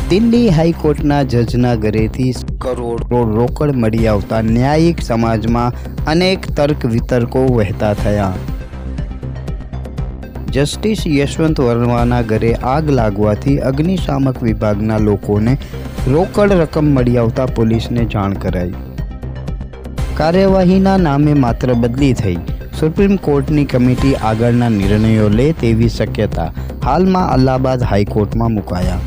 દિલ્હી હાઈકોર્ટના જજના ઘરેથી કરોડ રોકડ મળી આવતા ન્યાયિક સમાજમાં અનેક તર્ક વિતર્કો વહેતા થયા। જસ્ટિસ યશવંત વર્માના ઘરે આગ લાગવાથી અગ્નિશામક વિભાગના લોકોને રોકડ રકમ મળી આવતા પોલીસને જાણ કરાઈ। કાર્યવાહીના નામે માત્ર બદલી થઈ। સુપ્રીમ કોર્ટની કમિટી આગળના નિર્ણયો લે તેવી શક્યતા હાલમાં અલ્હાબાદ હાઈકોર્ટમાં મુકાયા।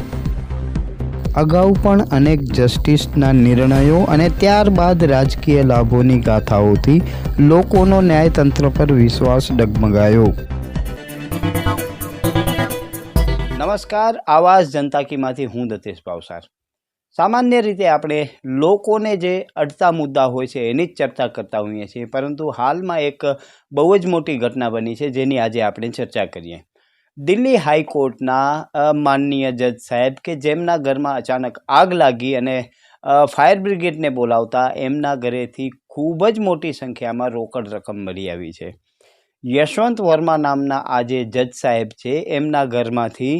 અગાઉ પણ અનેક જસ્ટિસના નિર્ણયો અને ત્યારબાદ રાજકીય લાભોની ગાથાઓથી લોકોનો ન્યાયતંત્ર પર વિશ્વાસ ડગમગાયો। નમસ્કાર, આવાજ જનતા કીમાંથી હું દતેશ ભાવસાર। સામાન્ય રીતે આપણે લોકોને જે અડતા મુદ્દા હોય છે એની જ ચર્ચા કરતા હોઈએ છીએ, પરંતુ હાલમાં એક બહુ જ મોટી ઘટના બની છે જેની આજે આપણે ચર્ચા કરીએ। દિલ્હી હાઈકોર્ટના માનનીય જજ સાહેબ કે જેમના ઘરમાં અચાનક આગ લાગી અને ફાયર બ્રિગેડને બોલાવતા એમના ઘરેથી ખૂબ જ મોટી સંખ્યામાં રોકડ રકમ મળી આવી છે। યશવંત વર્મા નામના આ જે જજ સાહેબ છે એમના ઘરમાંથી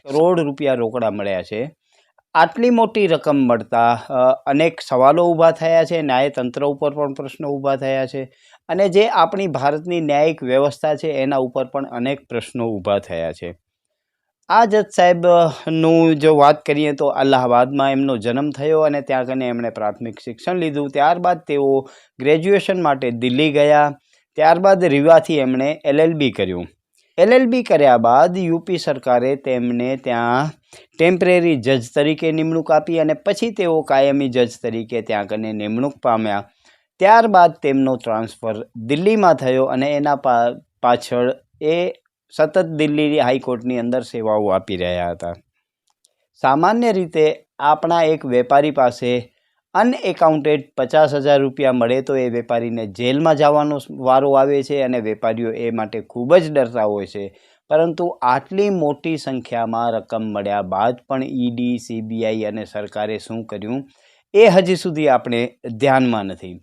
કરોડ રૂપિયા રોકડા મળ્યા છે। આટલી મોટી રકમ મળતા અનેક સવાલો ઊભા થયા છે, ન્યાયતંત્ર ઉપર પણ પ્રશ્નો ઊભા થયા છે અને જે આપણી ભારતની ન્યાયિક વ્યવસ્થા છે એના ઉપર પણ અનેક પ્રશ્નો ઊભા થયા છે। આ જજ સાહેબનું જો વાત કરીએ તો અલ્હાબાદમાં એમનો જન્મ થયો અને ત્યાં કને એમણે પ્રાથમિક શિક્ષણ લીધું। ત્યારબાદ તેઓ ગ્રેજ્યુએશન માટે દિલ્હી ગયા। ત્યારબાદ રીવાથી એમણે LLB કર્યું। LLB કર્યા બાદ યુપી સરકારે તેમને ત્યાં ટેમ્પરરી જજ તરીકે નિમણૂક આપી અને પછી તેઓ કાયમી જજ તરીકે ત્યાં કને નિમણૂક પામ્યા। ત્યારબાદ તેમનો ટ્રાન્સફર દિલ્હીમાં થયો અને એના પાછળ એ સતત દિલ્હી હાઈકોર્ટની અંદર સેવાઓ આપી રહ્યા હતા। સામાન્ય રીતે આપણા એક વેપારી પાસે અનએકાઉન્ટેડ 50,000 રૂપિયા મળે તો એ વેપારીને જેલમાં જવાનો વારો આવે છે અને વેપારીઓ એ માટે ખૂબ જ ડરતા હોય છે, પરંતુ આટલી મોટી સંખ્યામાં રકમ મળ્યા બાદ પણ ED, CBI અને સરકારે શું કર્યું એ હજી સુધી આપણે ધ્યાનમાં નથી।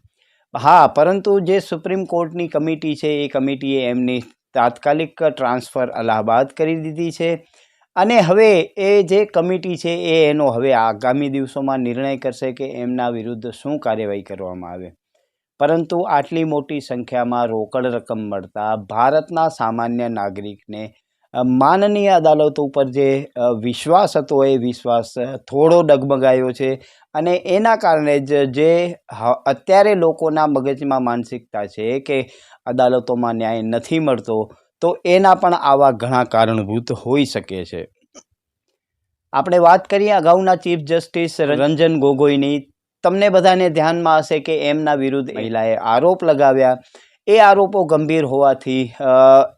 હા, પરંતુ જે સુપ્રીમ કોર્ટની કમિટી છે એ કમિટીએ એમની તાત્કાલિક ટ્રાન્સફર અલ્હાબાદ કરી દીધી છે અને હવે એ જે કમિટી છે એ એનો હવે આગામી દિવસોમાં નિર્ણય કરશે કે એમના વિરુદ્ધ શું કાર્યવાહી કરવામાં આવે। પરંતુ આટલી મોટી સંખ્યામાં રોકડ રકમ મળતા ભારતના સામાન્ય નાગરિકને માનનીય અદાલતો ઉપર જે વિશ્વાસ હતો એ વિશ્વાસ થોડો ડગમગાયો છે અને એના કારણે જ જે અત્યારે લોકોના મગજમાં માનસિકતા છે કે અદાલતોમાં ન્યાય નથી મળતો, તો એના પણ આવા ઘણા કારણભૂત હોઈ શકે છે। આપણે વાત કરીએ અગાઉના ચીફ જસ્ટિસ રંજન ગોગોઈની। તમને બધાને ધ્યાનમાં હશે કે એમના વિરુદ્ધ મહિલાએ આરોપ લગાવ્યા। એ આરોપો ગંભીર હોવાથી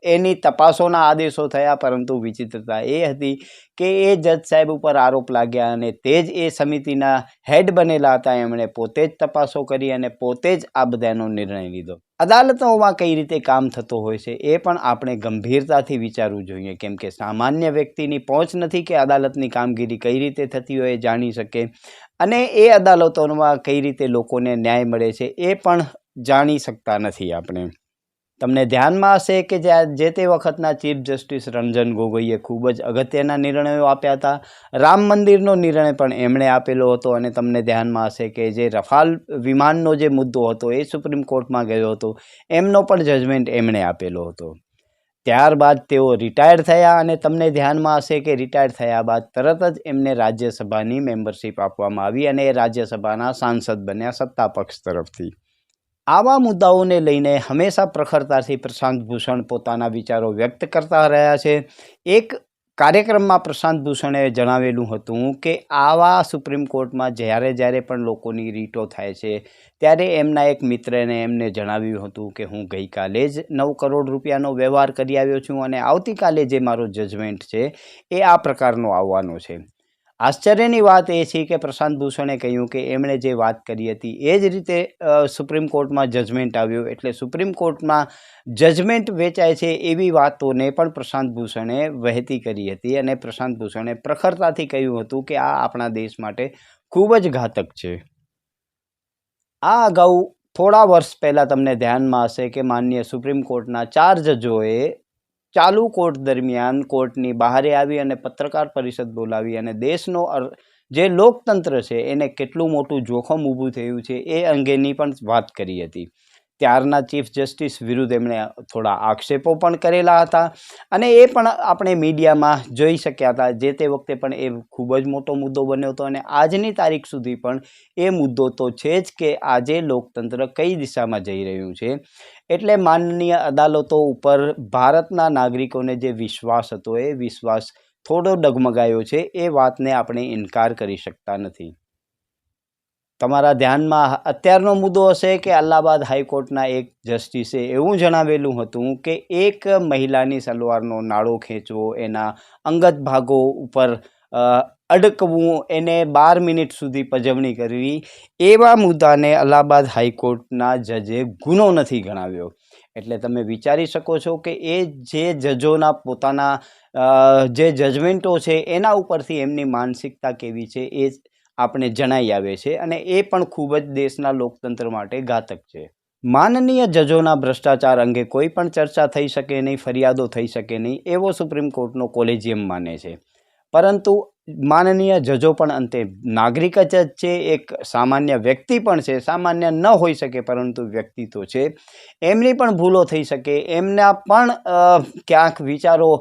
એની તપાસોના આદેશો થયા, પરંતુ વિચિત્રતા એ હતી કે એ જજ સાહેબ ઉપર આરોપ લાગ્યા અને તે જ એ સમિતિના હેડ બનેલા હતા। એમણે પોતે જ તપાસો કરી અને પોતે જ આ બધાનો નિર્ણય લીધો। અદાલતોમાં કઈ રીતે કામ થતો હોય છે એ પણ આપણે ગંભીરતાથી વિચારવું જોઈએ, કેમ કે સામાન્ય વ્યક્તિની પહોંચ નથી કે અદાલતની કામગીરી કઈ રીતે થતી હોય એ જાણી શકે અને એ અદાલતોમાં કઈ રીતે લોકોને ન્યાય મળે છે એ પણ જાણી શકતા નથી આપણે। તમને ધ્યાનમાં હશે કે જે તે વખતના ચીફ જસ્ટિસ રંજન ગોગોઈએ ખૂબ જ અગત્યના નિર્ણયો આપ્યા હતા। રામ મંદિરનો નિર્ણય પણ એમણે આપેલો હતો અને તમને ધ્યાનમાં હશે કે જે રફાલ વિમાનનો જે મુદ્દો હતો એ સુપ્રીમ કોર્ટમાં ગયો હતો, એમનો પણ જજમેન્ટ એમણે આપેલો હતો। ત્યારબાદ તેઓ રિટાયર થયા અને તમને ધ્યાનમાં હશે કે રિટાયર થયા બાદ તરત જ એમને રાજ્યસભાની મેમ્બરશિપ આપવામાં આવી અને એ રાજ્યસભાના સાંસદ બન્યા સત્તા પક્ષ તરફથી। આવા મુદ્દાઓને લઈને હંમેશા પ્રખરતાથી પ્રશાંત ભૂષણ પોતાના વિચારો વ્યક્ત કરતા રહ્યા છે। એક કાર્યક્રમમાં પ્રશાંત ભૂષણે જણાવેલું હતું કે આવા સુપ્રીમ કોર્ટમાં જ્યારે પણ લોકોની રીટો થાય છે ત્યારે એમના એક મિત્રને એમને જણાવ્યું હતું કે હું ગઈકાલે જ 9 કરોડ રૂપિયાનો વ્યવહાર કરી આવ્યો છું અને આવતીકાલે જે મારો જજમેન્ટ છે એ આ પ્રકારનો આવવાનો છે। આશ્ચર્યની વાત એ છે કે પ્રશાંત ભૂષણે કહ્યું કે એમણે જે વાત કરી હતી એ જ રીતે સુપ્રીમ કોર્ટમાં જજમેન્ટ આવ્યું, એટલે સુપ્રીમ કોર્ટમાં જજમેન્ટ વેચાય છે એવી વાતોને પણ પ્રશાંત ભૂષણે વહેતી કરી હતી અને પ્રશાંત ભૂષણે પ્રખરતાથી કહ્યું હતું કે આ આપણા દેશ માટે ખૂબ જ ઘાતક છે। આ અગાઉ થોડા વર્ષ પહેલાં તમને ધ્યાનમાં હશે કે માનનીય સુપ્રીમ કોર્ટના 4 જજોએ ચાલુ કોર્ટ દરમિયાન કોર્ટની બહારે આવી અને પત્રકાર પરિષદ બોલાવી અને દેશનો જે લોકતંત્ર છે એને કેટલું મોટું જોખમ ઊભું થયું છે એ અંગેની પણ વાત કરી હતી. ત્યારના ચીફ જસ્ટિસ વિરુદ્ધ એમણે થોડા આક્ષેપો પણ કરેલા હતા અને એ પણ આપણે મીડિયામાં જોઈ શક્યા હતા. જે તે વખતે પણ એ ખૂબ જ મોટો મુદ્દો બન્યો હતો અને આજની તારીખ સુધી પણ એ મુદ્દો તો છે જ કે આજે લોકતંત્ર કઈ દિશામાં જઈ રહ્યું છે. એટલે માનનીય અદાલતો ઉપર ભારતના નાગરિકોને જે વિશ્વાસ હતો એ વિશ્વાસ થોડો ડગમગાયો છે. એ વાતને આપણે ઇનકાર કરી શકતા નથી. તમારા ધ્યાનમાં અત્યારનો મુદ્દો હશે કે અલ્હાબાદ હાઈકોર્ટના એક જસ્ટિસે એવું જણાવેલું હતું કે એક મહિલાની સલવારનો નાળો ખેંચવો, એના અંગત ભાગો ઉપર અડકવું, એને 12 મિનિટ સુધી પજવણી કરવી, એવા મુદ્દાને અલ્હાબાદ હાઈકોર્ટના જજે ગુનો નથી ગણાવ્યો. એટલે તમે વિચારી શકો છો કે એ જે જજોના પોતાના જે જજમેન્ટો છે એના ઉપરથી એમની માનસિકતા કેવી છે એ આપણે જણાઈ આવે છે અને એ પણ ખૂબ જ દેશના લોકતંત્ર માટે ઘાતક છે. માનનીય જજોના ભ્રષ્ટાચાર અંગે કોઈ પણ ચર્ચા થઈ શકે નહીં, ફરિયાદો થઈ શકે નહીં, એવો સુપ્રીમ કોર્ટનો કોલેજિયમ માને છે. પરંતુ માનનીય જજો પણ અંતે નાગરિક જ છે, એક સામાન્ય વ્યક્તિ પણ છે. સામાન્ય ન હોઈ શકે પરંતુ વ્યક્તિ તો છે. એમની પણ ભૂલો થઈ શકે, એમના પણ ક્યાંક વિચારો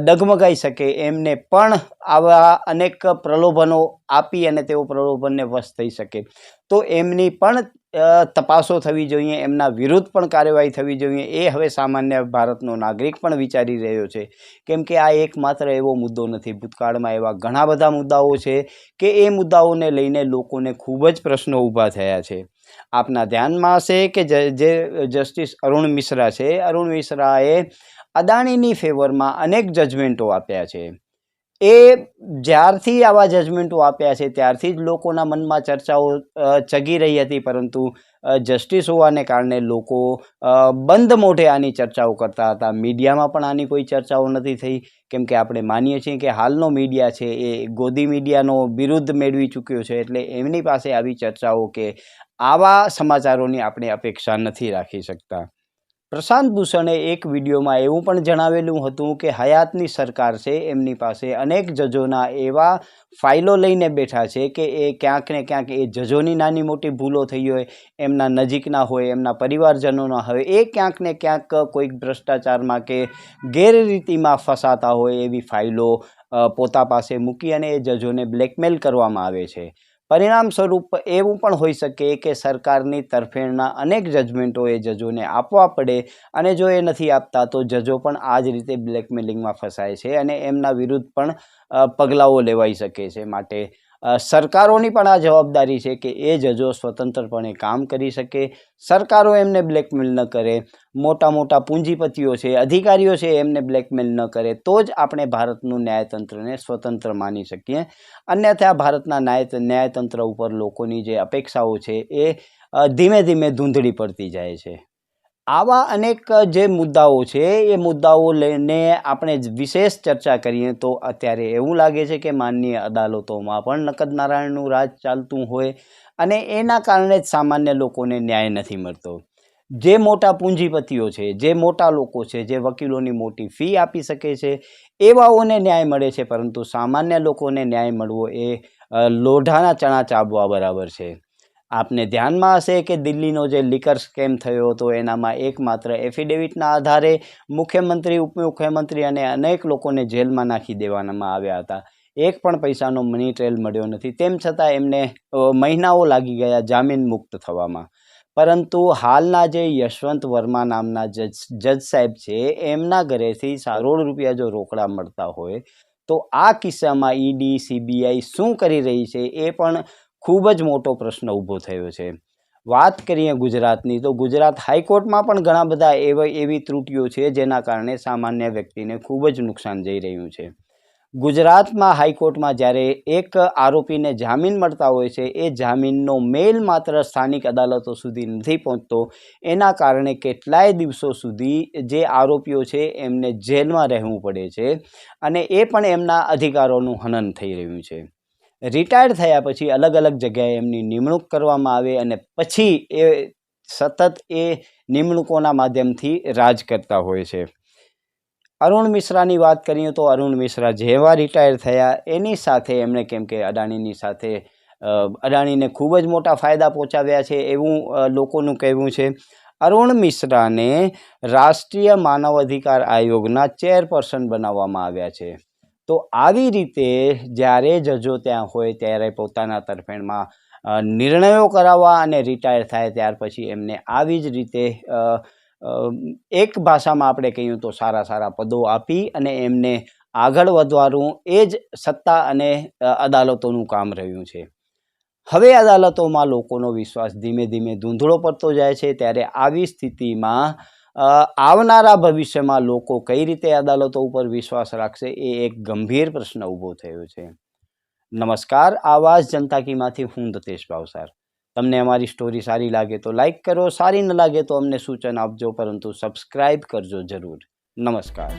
ડગમગાઈ શકે, એમને પણ આવા અનેક પ્રલોભનો આપી અને તેઓ પ્રલોભનને વશ થઈ શકે. તો એમની પણ તપાસો થવી જોઈએ, એમના વિરુદ્ધ પણ કાર્યવાહી થવી જોઈએ. એ હવે સામાન્ય ભારતનો નાગરિક પણ વિચારી રહ્યો છે. કેમ કે આ એકમાત્ર એવો મુદ્દો નથી. ભૂતકાળમાં એવા ઘણા બધા મુદ્દાઓ છે કે એ મુદ્દાઓને લઈને લોકોને ખૂબ જ પ્રશ્નો ઊભા થયા છે. આપના ધ્યાનમાં હશે કે જે જસ્ટિસ અરુણ મિશ્રા છે, અરુણ મિશ્રાએ અદાણીની ફેવરમાં અનેક જજમેન્ટો આપ્યા છે. એ જ્યારથી આવા જજમેન્ટો આપ્યા છે ત્યારથી જ લોકોના મનમાં ચર્ચાઓ ચગી રહી હતી. પરંતુ જસ્ટિસ હોવાને કારણે લોકો બંધ મોઢે આની ચર્ચાઓ કરતા હતા. મીડિયામાં પણ આની કોઈ ચર્ચાઓ નથી થઈ. કેમ કે આપણે માનીએ છીએ કે હાલનો મીડિયા છે એ ગોદી મીડિયાનો બિરુદ મેળવી ચૂક્યો છે. એટલે એમની પાસે આવી ચર્ચાઓ કે આવા સમાચારોની આપણે અપેક્ષા નથી રાખી શકતા. પ્રશાંત ભૂષણે એક વિડીયોમાં એવું પણ જણાવેલું હતું કે હયાતની સરકાર છે એમની પાસે અનેક જજોના એવા ફાઇલો લઈને બેઠા છે કે એ ક્યાંક ને ક્યાંક એ જજોની નાની મોટી ભૂલો થઈ હોય, એમના નજીકના હોય, એમના પરિવારજનોના હોય, એ ક્યાંક ને ક્યાંક કોઈક ભ્રષ્ટાચારમાં કે ગેરરીતિમાં ફસાતા હોય એવી ફાઇલો પોતા પાસે મૂકી અને એ જજોને બ્લેકમેલ કરવામાં આવે છે. પરિણામ સ્વરૂપ એવું પણ હોઈ શકે કે સરકારની તરફેણના અનેક જજમેન્ટો એ જજોને આપવા પડે અને જો એ નથી આપતા તો જજો પણ આ જ રીતે બ્લેકમેલિંગમાં ફસાય છે અને એમના વિરુદ્ધ પણ પગલાઓ લેવાઈ શકે છે. માટે સરકારોની પણ આ જવાબદારી છે કે એ જજો સ્વતંત્રપણે કામ કરી શકે, સરકારો એમને બ્લેકમેલ ન કરે, મોટા મોટા પૂંજીપતિઓ છે, અધિકારીઓ છે એમને બ્લેકમેલ ન કરે, તો જ આપણે ભારતનું ન્યાયતંત્રને સ્વતંત્ર માની શકીએ. અન્યથા ભારતના ન્યાયતંત્ર ઉપર લોકોની જે અપેક્ષાઓ છે એ ધીમે ધીમે ધૂંધળી પડતી જાય છે. આવા અનેક જે મુદ્દાઓ છે એ મુદ્દાઓ લઈને આપણે વિશેષ ચર્ચા કરીએ તો અત્યારે એવું લાગે છે કે માનનીય અદાલતોમાં પણ નકદ નારાયણનું રાજ ચાલતું હોય અને એના કારણે જ સામાન્ય લોકોને ન્યાય નથી મળતો. જે મોટા પૂંજીપતિઓ છે, જે મોટા લોકો છે, જે વકીલોની મોટી ફી આપી શકે છે, એવાઓને ન્યાય મળે છે. પરંતુ સામાન્ય લોકોને ન્યાય મળવો એ લોઢાના ચણા ચાબવા બરાબર છે. આપને ધ્યાનમાં હશે કે દિલ્હીનો જે લિકર સ્કેમ થયો હતો એનામાં એકમાત્ર એફિડેવિટના આધારે મુખ્યમંત્રી, ઉપમુખ્યમંત્રી અને અનેક લોકોને જેલમાં નાખી દેવામાં આવ્યા હતા. એક પણ પૈસાનો મની ટ્રેલ મળ્યો નથી. તેમ છતાં એમને મહિનાઓ લાગી ગયા જામીન મુક્ત થવામાં. પરંતુ હાલના જે યશવંત વર્મા નામના જજ સાહેબ છે એમના ઘરેથી કરોડ રૂપિયા જો રોકડા મળતા હોય તો આ કિસ્સામાં ઈડી, CBI શું કરી રહી છે એ પણ ખૂબ જ મોટો પ્રશ્ન ઊભો થયો છે. વાત કરીએ ગુજરાતની તો ગુજરાત હાઈકોર્ટમાં પણ ઘણા બધા એવી ત્રુટીઓ છે જેના કારણે સામાન્ય વ્યક્તિને ખૂબ જ નુકસાન જઈ રહ્યું છે. ગુજરાતમાં હાઈકોર્ટમાં જ્યારે એક આરોપીને જામીન મળતા હોય છે એ જામીનનો મેલ માત્ર સ્થાનિક અદાલતો સુધી નથી પહોંચતો. એના કારણે કેટલાય દિવસો સુધી જે આરોપીઓ છે એમને જેલમાં રહેવું પડે છે અને એ પણ એમના અધિકારોનું હનન થઈ રહ્યું છે. રિટાયર્ડ થયા પછી અલગ અલગ જગ્યાએ એમની નિમણૂક કરવામાં આવે અને પછી એ સતત એ નિમણૂકોના માધ્યમથી રાજ કરતા હોય છે. અરુણ મિશ્રાની વાત કરીએ તો અરુણ મિશ્રા જેવા રિટાયર થયા એની સાથે એમણે કેમ કે અદાણીની સાથે અદાણીને ખૂબ જ મોટા ફાયદા પહોંચાડ્યા છે એવું લોકોનું કહેવું છે. અરુણ મિશ્રાને રાષ્ટ્રીય માનવ અધિકાર આયોગના ચેરપર્સન બનાવવામાં આવ્યા છે. તો આવી રીતે જ્યારે જજો ત્યાં હોય ત્યારે પોતાના તરફેણમાં નિર્ણયો કરાવવા અને રિટાયર થાય ત્યાર પછી એમને આવી જ રીતે એક ભાષામાં આપણે કહીએ તો સારા પદો આપી અને એમને આગળ વધવાનું એ જ સત્તા અને અદાલતોનું કામ રહ્યું છે. હવે અદાલતોમાં લોકોનો વિશ્વાસ ધીમે ધીમે ધૂંધળો પડતો જાય છે. ત્યારે આવી સ્થિતિમાં આવનારા ભવિષ્યમાં લોકો કઈ રીતે અદાલતો ઉપર વિશ્વાસ રાખશે એ એક ગંભીર પ્રશ્ન ઊભો થયો છે. નમસ્કાર, આવાજ જનતા કીમાંથી હું દતેશ ભાવસાર. તમને અમારી સ્ટોરી સારી લાગે તો લાઈક કરો, સારી ન લાગે તો અમને સૂચન આપજો, પરંતુ સબસ્ક્રાઈબ કરજો જરૂર. નમસ્કાર.